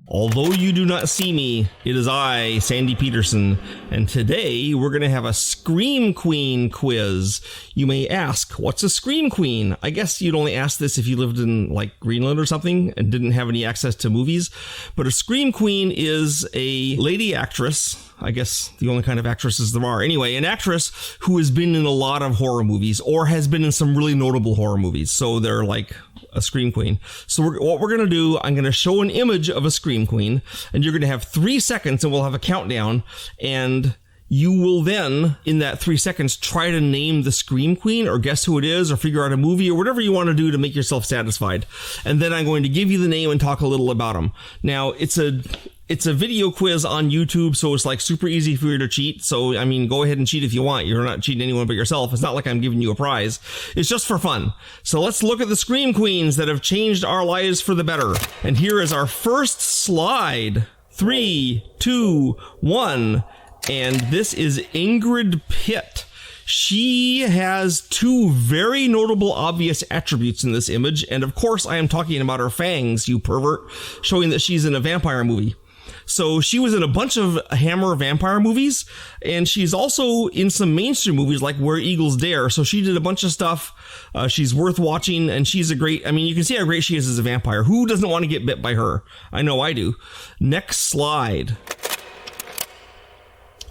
Although you do not see me, it is I, Sandy Petersen, and today we're going to have a Scream Queen quiz. You may ask, what's a Scream Queen? I guess you'd only ask this if you lived in, like, Greenland or something and didn't have any access to movies. But a Scream Queen is a lady actress, I guess the only kind of actresses there are. Anyway, an actress who has been in a lot of horror movies or has been in some really notable horror movies. So they're like a Scream Queen. So what we're going to do, I'm going to show an image of a Scream Queen, and you're going to have 3 seconds, and we'll have a countdown, and you will then, in that 3 seconds, try to name the Scream Queen or guess who it is or figure out a movie or whatever you want to do to make yourself satisfied. And then I'm going to give you the name and talk a little about them. Now, it's a video quiz on YouTube, so it's like super easy for you to cheat. So, I mean, go ahead and cheat if you want. You're not cheating anyone but yourself. It's not like I'm giving you a prize. It's just for fun. So let's look at the Scream Queens that have changed our lives for the better. And here is our first slide. 3, 2, 1. And this is Ingrid Pitt. She has 2 very notable obvious attributes in this image. And of course, I am talking about her fangs, you pervert, showing that she's in a vampire movie. So she was in a bunch of Hammer vampire movies, and she's also in some mainstream movies like Where Eagles Dare. So she did a bunch of stuff. She's worth watching, and she's a great, I mean, you can see how great she is as a vampire. Who doesn't want to get bit by her? I know I do. Next slide.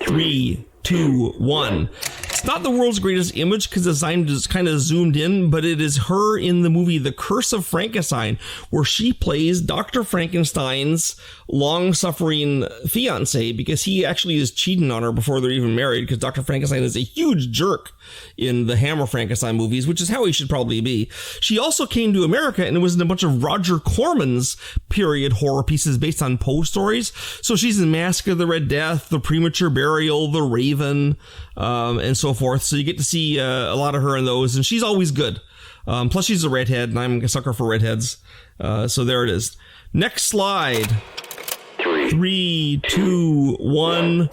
3, 2, 1. It's not the world's greatest image because it's kind of zoomed in, but it is her in the movie The Curse of Frankenstein, where she plays Dr. Frankenstein's long-suffering fiancé because he actually is cheating on her before they're even married, because Dr. Frankenstein is a huge jerk in the Hammer Frankenstein movies, which is how he should probably be. She also came to America and was in a bunch of Roger Corman's period horror pieces based on Poe stories. So she's in Mask of the Red Death, The Premature Burial, The Raven, and so forth. So you get to see a lot of her in those, and she's always good. Plus she's a redhead, and I'm a sucker for redheads. So there it is. Next slide. 3, 2, 1.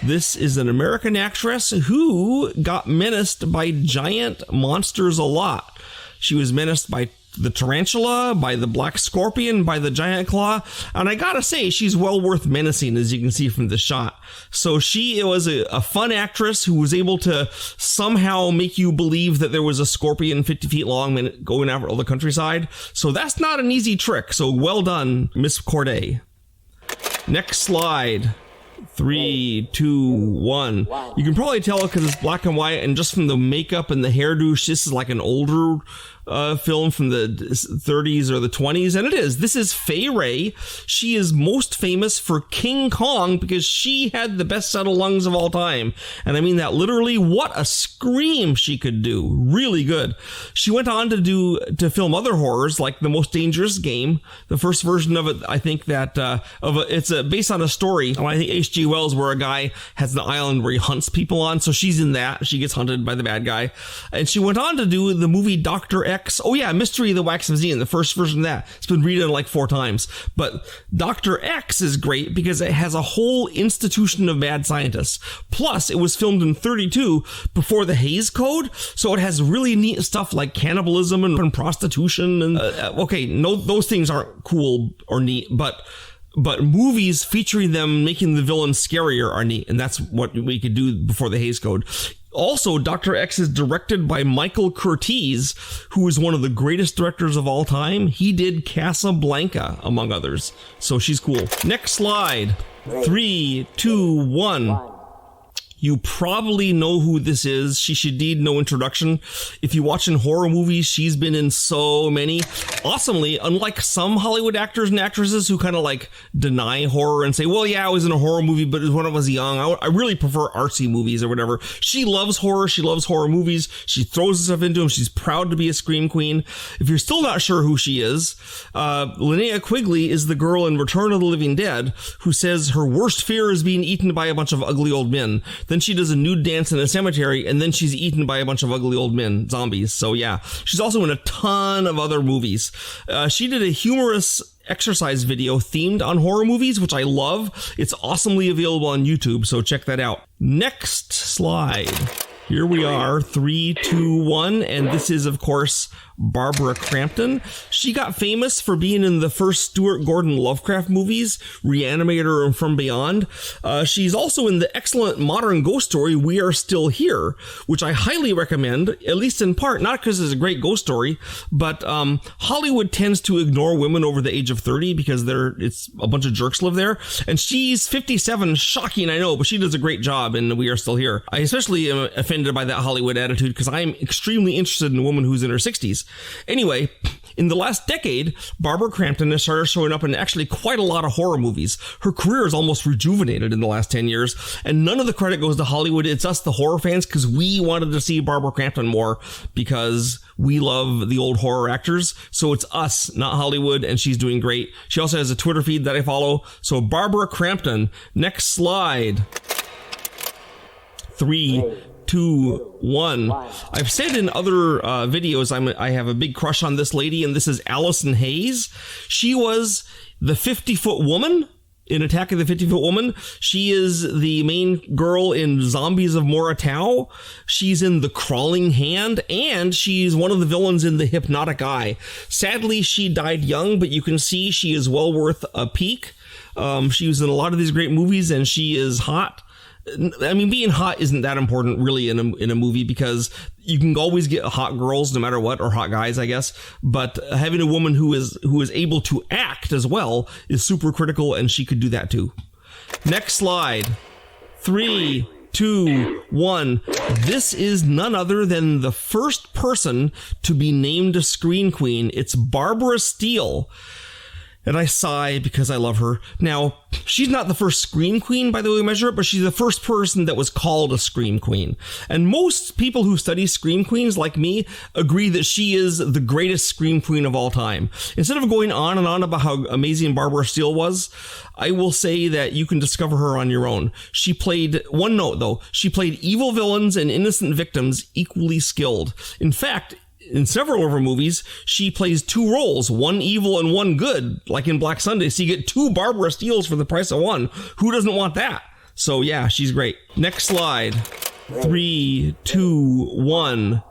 This is an American actress who got menaced by giant monsters a lot. She was menaced by the tarantula, by the black scorpion, by the giant claw, and I gotta say, she's well worth menacing, as you can see from the shot. So she was a fun actress who was able to somehow make you believe that there was a scorpion 50 feet long going over all the countryside. So that's not an easy trick. So well done, Miss Corday. Next slide. 3, 2, 1. You can probably tell because it's black and white, and just from the makeup and the hairdo, this is like an older film from the 30s or the 20s, and it is. This is Fay Wray. She is most famous for King Kong because she had the best set of lungs of all time, and I mean that literally. What a scream she could do. Really good. She went on to film other horrors like The Most Dangerous Game, the first version of it. I think that it's based on a story. I think H.G. Wells, where a guy has an island where he hunts people on. So she's in that. She gets hunted by the bad guy, and she went on to do the movie Dr. X. Oh yeah, Mystery of the Wax Museum, the first version of that. It's been redone like 4 times. But Dr. X is great because it has a whole institution of mad scientists. Plus, it was filmed in 32 before the Hays Code, so it has really neat stuff like cannibalism and prostitution. And okay, no, those things aren't cool or neat, but movies featuring them making the villains scarier are neat, and that's what we could do before the Hays Code. Also, Dr. X is directed by Michael Curtiz, who is one of the greatest directors of all time. He did Casablanca, among others. So she's cool. Next slide. 3, 2, 1. You probably know who this is. She should need no introduction. If you watch in horror movies, she's been in so many. Awesomely, unlike some Hollywood actors and actresses who kind of like deny horror and say, well, yeah, I was in a horror movie, but it was when I was young. I really prefer artsy movies or whatever. She loves horror. She loves horror movies. She throws herself into them. She's proud to be a Scream Queen. If you're still not sure who she is, Lynnea Quigley is the girl in Return of the Living Dead who says her worst fear is being eaten by a bunch of ugly old men. Then she does a nude dance in a cemetery, and then she's eaten by a bunch of ugly old men, zombies. So yeah, she's also in a ton of other movies. She did a humorous exercise video themed on horror movies, which I love. It's awesomely available on YouTube, so check that out. Next slide. Here we are, 3, 2, 1, and this is, of course, Barbara Crampton. She got famous for being in the first Stuart Gordon Lovecraft movies, Reanimator and From Beyond. She's also in the excellent modern ghost story, We Are Still Here, which I highly recommend, at least in part, not because it's a great ghost story, but Hollywood tends to ignore women over the age of 30 because it's a bunch of jerks live there, and she's 57, shocking, I know, but she does a great job in We Are Still Here. I especially am offended by that Hollywood attitude because I am extremely interested in a woman who's in her 60s. Anyway, in the last decade, Barbara Crampton has started showing up in actually quite a lot of horror movies. Her career is almost rejuvenated in the last 10 years, and none of the credit goes to Hollywood. It's us, the horror fans, because we wanted to see Barbara Crampton more because we love the old horror actors. So it's us, not Hollywood, and she's doing great. She also has a Twitter feed that I follow. So Barbara Crampton, next slide. 3, 2, 1. I've said in other videos I have a big crush on this lady, and this is Allison Hayes. She was the 50-foot woman in Attack of the 50-Foot Woman. She is the main girl in Zombies of Moratau. She's in The Crawling Hand, and she's one of the villains in The Hypnotic Eye. Sadly, she died young, but you can see she is well worth a peek. She was in a lot of these great movies, and she is hot. I mean, being hot isn't that important really in a movie because you can always get hot girls no matter what, or hot guys, I guess. But having a woman who is able to act as well is super critical, and she could do that too. Next slide. 3, 2, 1. This is none other than the first person to be named a Screen Queen. It's Barbara Steele. And I sigh because I love her. Now, she's not the first Scream Queen by the way we measure it, but she's the first person that was called a Scream Queen. And most people who study Scream Queens, like me, agree that she is the greatest Scream Queen of all time. Instead of going on and on about how amazing Barbara Steele was, I will say that you can discover her on your own. She played, one note though, she played evil villains and innocent victims equally skilled. In fact, in several of her movies, she plays 2 roles, one evil and one good, like in Black Sunday. So you get 2 Barbara Steeles for the price of one. Who doesn't want that? So yeah, she's great. Next slide. 3, 2, 1.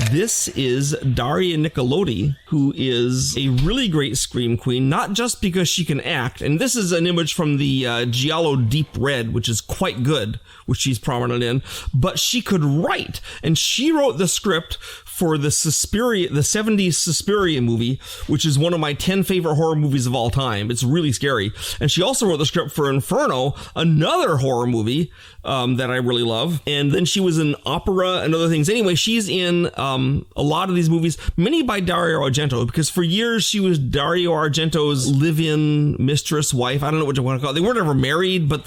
This is Daria Nickelode, who is a really great Scream Queen, not just because she can act. And this is an image from the Giallo Deep Red, which is quite good, which she's prominent in, but she could write. And she wrote the script for the 70s Suspiria movie, which is one of my 10 favorite horror movies of all time. It's really scary. And she also wrote the script for Inferno, another horror movie that I really love. And then she was in opera and other things. Anyway, she's in a lot of these movies, many by Dario Argento, because for years she was Dario Argento's live-in mistress, wife. I don't know what you want to call it. They weren't ever married, but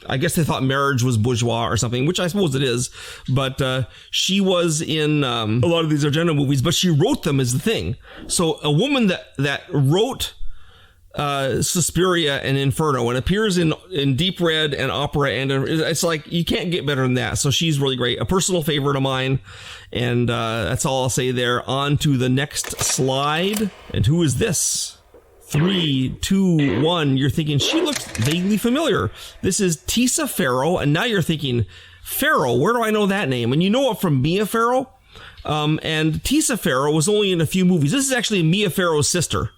I guess they thought marriage was bourgeois or something, which I suppose it is. But she was in a lot of these Argento movies, but she wrote them is the thing. So a woman that wrote Suspiria and Inferno and appears in Deep Red and opera, and it's like you can't get better than that. So she's really great, a personal favorite of mine. And that's all I'll say there. On to the next slide. And who is this? 3, 2, 1. You're thinking she looks vaguely familiar. This is Tisa Ferro, and now you're thinking, Ferro, where do I know that name? And you know it from Mia Farrow. And Tisa Ferro was only in a few movies. This is actually Mia Farrow's sister.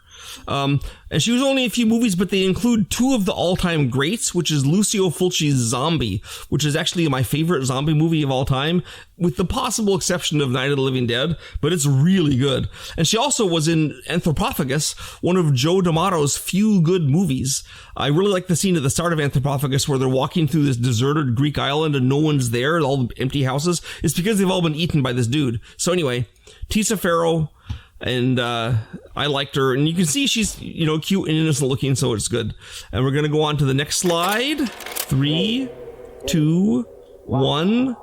And she was only in a few movies, but they include 2 of the all-time greats, which is Lucio Fulci's Zombie, which is actually my favorite zombie movie of all time, with the possible exception of Night of the Living Dead, but it's really good. And she also was in Anthropophagus, one of Joe D'Amato's few good movies. I really like the scene at the start of Anthropophagus where they're walking through this deserted Greek island and no one's there, all the empty houses. It's because they've all been eaten by this dude. So anyway, Tisa Farrow. And I liked her, and you can see she's cute and innocent looking, so it's good. And we're gonna go on to the next slide. 3, 2, 1.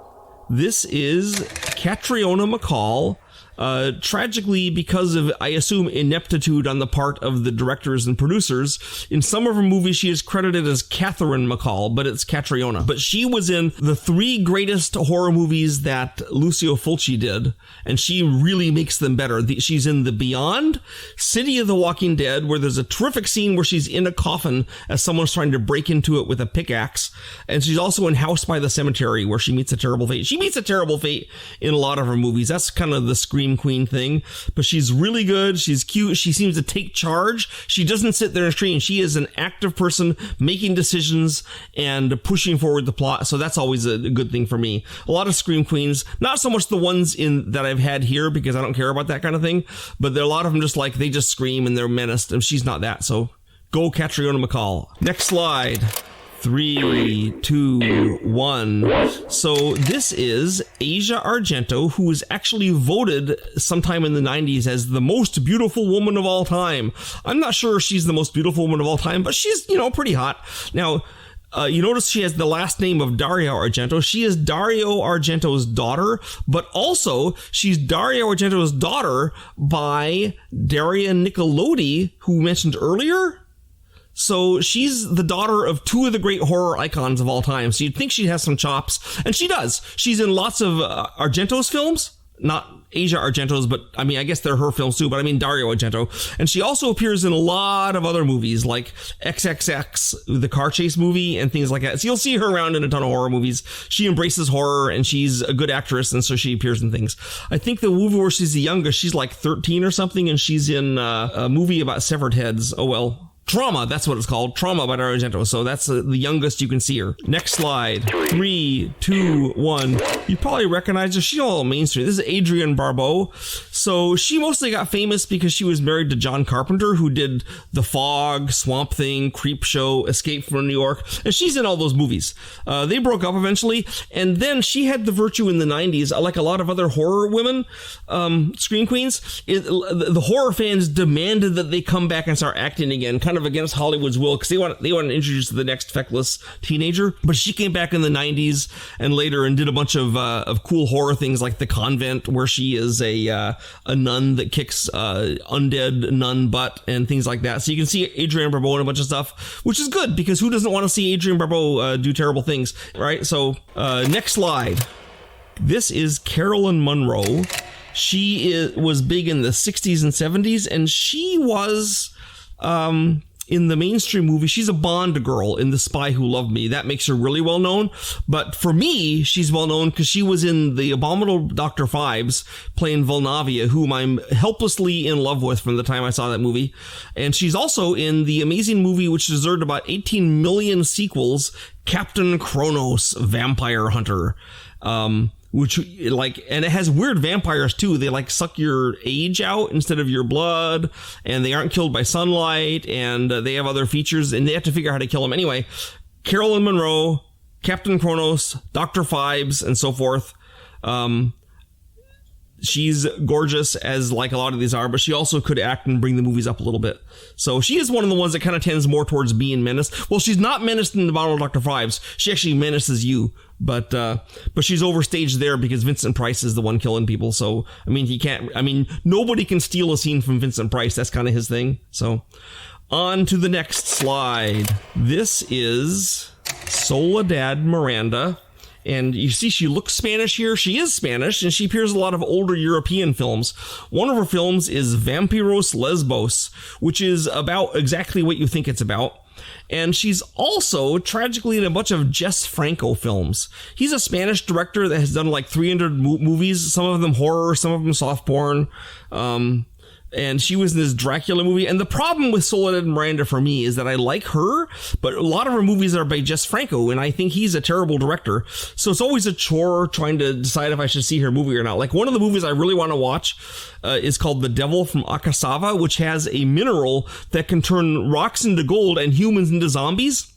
This is Katherine McCall, Tragically, because of, I assume, ineptitude on the part of the directors and producers, in some of her movies she is credited as Katherine McCall, but it's Catriona. But she was in the 3 greatest horror movies that Lucio Fulci did, and she really makes them better. She's in The Beyond, City of the Walking Dead, where there's a terrific scene where she's in a coffin as someone's trying to break into it with a pickaxe, and she's also in House by the Cemetery, where she meets a terrible fate. She meets a terrible fate in a lot of her movies. That's kind of the scream queen thing, but she's really good. She's cute. She seems to take charge. She doesn't sit there and scream. She is an active person making decisions and pushing forward the plot. So that's always a good thing for me. A lot of scream queens, not so much the ones in that I've had here because I don't care about that kind of thing, but there are a lot of them just like they just scream and they're menaced, and she's not that. So go Catriona McCall. Next slide. 3, 2, 1. So this is Asia Argento, who was actually voted sometime in the 90s as the most beautiful woman of all time. I'm not sure if she's the most beautiful woman of all time, but she's, pretty hot. Now, you notice she has the last name of Daria Argento. She is Dario Argento's daughter, but also she's Dario Argento's daughter by Daria Nickelode, who we mentioned earlier. So she's the daughter of 2 of the great horror icons of all time. So you'd think she has some chops, and she does. She's in lots of Argento's films, not Asia Argento's, but I guess they're her films too, but Dario Argento. And she also appears in a lot of other movies like XXX, the car chase movie, and things like that. So you'll see her around in a ton of horror movies. She embraces horror, and she's a good actress, and so she appears in things. I think the movie where she's the youngest, she's like 13 or something, and she's in a movie about severed heads. Oh well. Trauma, that's what it's called. Trauma by Daria Argento. So that's the youngest you can see her. Next slide. 3, 2, 1. You probably recognize her. She's all mainstream. This is Adrienne Barbeau. So she mostly got famous because she was married to John Carpenter, who did The Fog, Swamp Thing, Creep Show, Escape from New York. And she's in all those movies. They broke up eventually. And then she had the virtue in the 90s, like a lot of other horror women, screen queens. The horror fans demanded that they come back and start acting again, kind of against Hollywood's will, because they want to introduce the next feckless teenager. But she came back in the 90s and later and did a bunch of cool horror things like The Convent, where she is a nun that kicks undead nun butt and things like that. So you can see Adrienne Barbeau in a bunch of stuff, which is good, because who doesn't want to see Adrienne Barbeau do terrible things, right? So next slide. This is Carolyn Monroe. She was big in the 60s and 70s, and she was in the mainstream movie. She's a Bond girl in The Spy Who Loved Me. That makes her really well known. But for me, she's well known because she was in The Abominable Dr. Phibes playing Volnavia, whom I'm helplessly in love with from the time I saw that movie. And she's also in the amazing movie, which deserved about 18 million sequels, Captain Kronos, Vampire Hunter. Which, and it has weird vampires too. They suck your age out instead of your blood, and they aren't killed by sunlight, and they have other features, and they have to figure out how to kill them. Anyway, Carolyn Monroe, Captain Kronos, Dr. Phibes, and so forth. She's gorgeous, as like a lot of these are, but she also could act and bring the movies up a little bit. So she is one of the ones that kind of tends more towards being menaced. Well, she's not menaced in The Bottle of Dr. Phibes. She actually menaces you, but she's overstaged there because Vincent Price is the one killing people. So, nobody can steal a scene from Vincent Price. That's kind of his thing. So on to the next slide. This is Soledad Miranda. And you see she looks Spanish here. She is Spanish, and she appears in a lot of older European films. One of her films is Vampiros Lesbos, which is about exactly what you think it's about. And she's also tragically in a bunch of Jess Franco films. He's a Spanish director that has done like 300 movies, some of them horror, some of them soft porn. And she was in this Dracula movie. And the problem with Soledad Miranda for me is that I like her, but a lot of her movies are by Jess Franco, and I think he's a terrible director. So it's always a chore trying to decide if I should see her movie or not. Like, one of the movies I really want to watch is called The Devil from Akasava, which has a mineral that can turn rocks into gold and humans into zombies.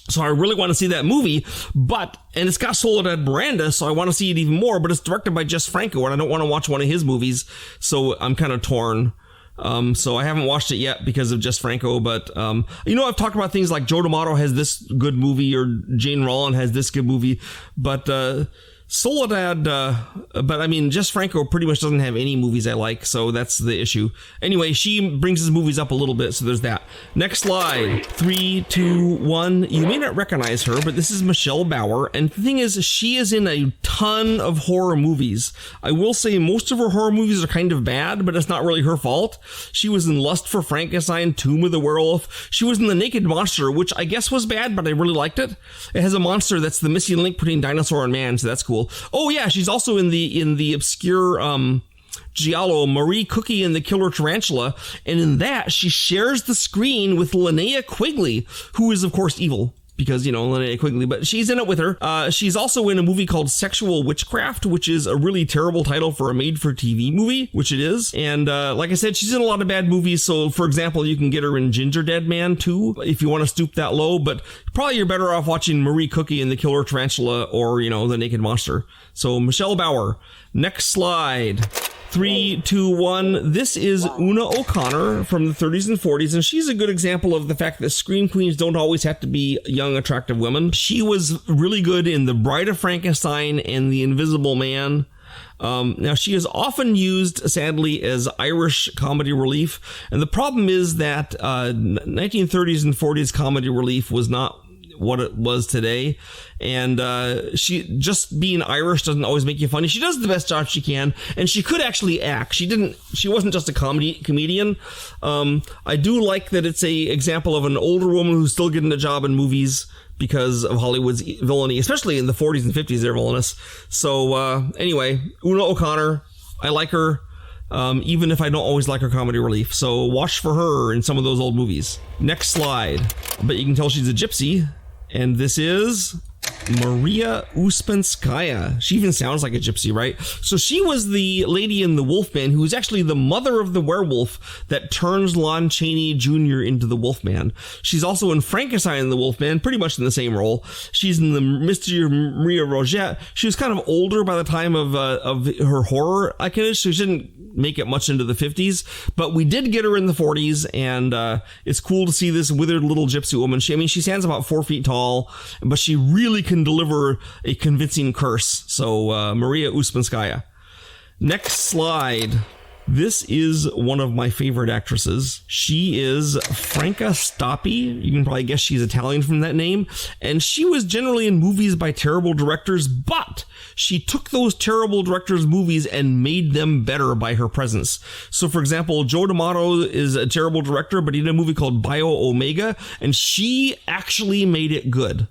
So I really want to see that movie, and it's got Soledad Miranda, so I want to see it even more, but it's directed by Jess Franco, and I don't want to watch one of his movies, so I'm kind of torn. So I haven't watched it yet because of Jess Franco, but, I've talked about things like Joe D'Amato has this good movie, or Jane Rollin has this good movie, but Soledad, but I mean, Jess Franco pretty much doesn't have any movies I like, so that's the issue. Anyway, she brings his movies up a little bit, so there's that. Next slide. 3, 2, 1. You may not recognize her, but this is Michelle Bauer, and the thing is, she is in a ton of horror movies. I will say most of her horror movies are kind of bad, but it's not really her fault. She was in Lust for Frankenstein, Tomb of the Werewolf. She was in The Naked Monster, which I guess was bad, but I really liked it. It has a monster that's the missing link between dinosaur and man, so that's cool. Oh yeah, she's also in the obscure giallo Marie Cookie and the Killer Tarantula, and in that she shares the screen with Lynnea Quigley, who is of course evil because, you know, Lynnea Quigley, but she's in it with her. She's also in a movie called Sexual Witchcraft, which is a really terrible title for a made-for-TV movie, which it is. And like I said, she's in a lot of bad movies. So, for example, you can get her in Ginger Dead Man 2 if you want to stoop that low, but probably you're better off watching Marie Cookie and the Killer Tarantula or, you know, The Naked Monster. So, Michelle Bauer. Next slide. 3, 2, 1. This is Una O'Connor from the 30s and 40s, and she's a good example of the fact that scream queens don't always have to be young, attractive women. She was really good in The Bride of Frankenstein and The Invisible Man. Now, she is often used, sadly, as Irish comedy relief, and the problem is that 1930s and 40s comedy relief was not what it was today, and she just being Irish doesn't always make you funny. She does the best job she can, and she could actually act. She wasn't just a comedian. I do like that it's a example of an older woman who's still getting a job in movies because of Hollywood's villainy, especially in the 40s and 50s. They're villainous. So anyway, Una O'Connor, I like her. Even if I don't always like her comedy relief. So watch for her in some of those old movies. Next slide. But you can tell she's a gypsy. And this is Maria Uspenskaya. She even sounds like a gypsy, right? So she was the lady in The Wolfman who is actually the mother of the werewolf that turns Lon Chaney Jr. into the Wolfman. She's also in Frankenstein and the Wolfman, pretty much in the same role. She's in the Mystery of Maria Rogette. She was kind of older by the time of her horror iconish, so she didn't make it much into the 50s, but we did get her in the 40s, and it's cool to see this withered little gypsy woman. She stands about 4 feet tall, but she really can deliver a convincing curse. So Maria Uspenskaya. Next slide. This is one of my favorite actresses. She is Francesca Stoppey. You can probably guess she's Italian from that name. And she was generally in movies by terrible directors, but she took those terrible directors' movies and made them better by her presence. So, for example, Joe D'Amato is a terrible director, but he did a movie called Bio Omega, and she actually made it good.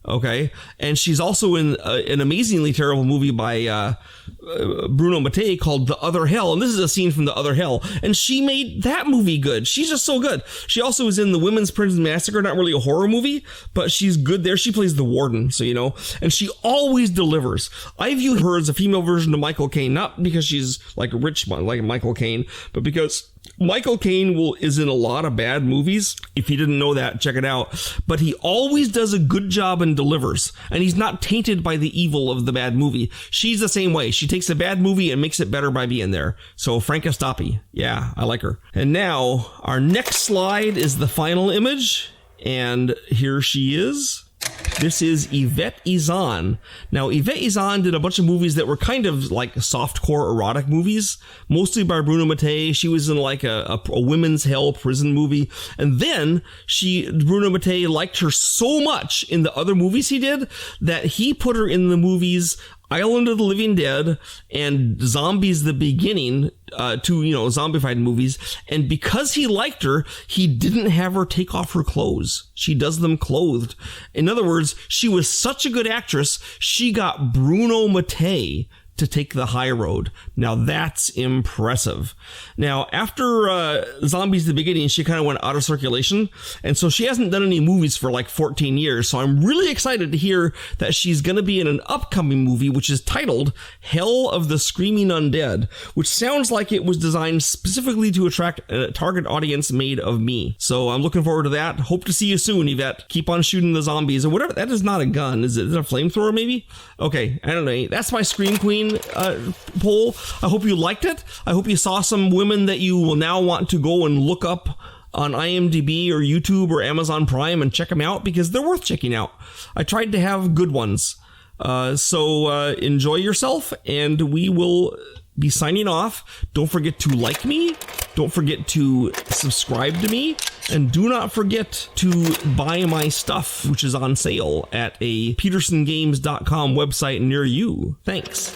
Okay, and she's also in an amazingly terrible movie by Bruno Mattei called The Other Hell, and this is a scene from The Other Hell, and she made that movie good. She's just so good. She also is in The Women's Prison Massacre, not really a horror movie, but she's good there. She plays the warden, so you know, and she always delivers. I view her as a female version of Michael Caine, not because she's like rich like Michael Caine, but because Michael Caine is in a lot of bad movies. If you didn't know that, check it out. But he always does a good job and delivers. And he's not tainted by the evil of the bad movie. She's the same way. She takes a bad movie and makes it better by being there. So Francesca Stoppey. Yeah, I like her. And now our next slide is the final image. And here she is. This is Yvette Izan. Now, Yvette Izan did a bunch of movies that were kind of like softcore erotic movies, mostly by Bruno Mattei. She was in like a women's hell prison movie. And then Bruno Mattei liked her so much in the other movies he did that he put her in the movies Island of the Living Dead and Zombies the Beginning, two, zombified movies. And because he liked her, he didn't have her take off her clothes. She does them clothed. In other words, she was such a good actress, she got Bruno Mattei to take the high road. Now that's impressive. Now, after Zombies the Beginning, she kind of went out of circulation, and so she hasn't done any movies for like 14 years. So I'm really excited to hear that she's going to be in an upcoming movie, which is titled Hell of the Screaming Undead, which sounds like it was designed specifically to attract a target audience made of me. So I'm looking forward to that. Hope to see you soon, Yvette. Keep on shooting the zombies or whatever. That is not a gun. Is it a flamethrower maybe? Okay, I don't know. That's my Scream Queen poll. I hope you liked it. I hope you saw some women that you will now want to go and look up on IMDb or YouTube or Amazon Prime and check them out because they're worth checking out. I tried to have good ones. So enjoy yourself, and we will be signing off. Don't forget to like me. Don't forget to subscribe to me. And do not forget to buy my stuff, which is on sale at a petersengames.com website near you. Thanks.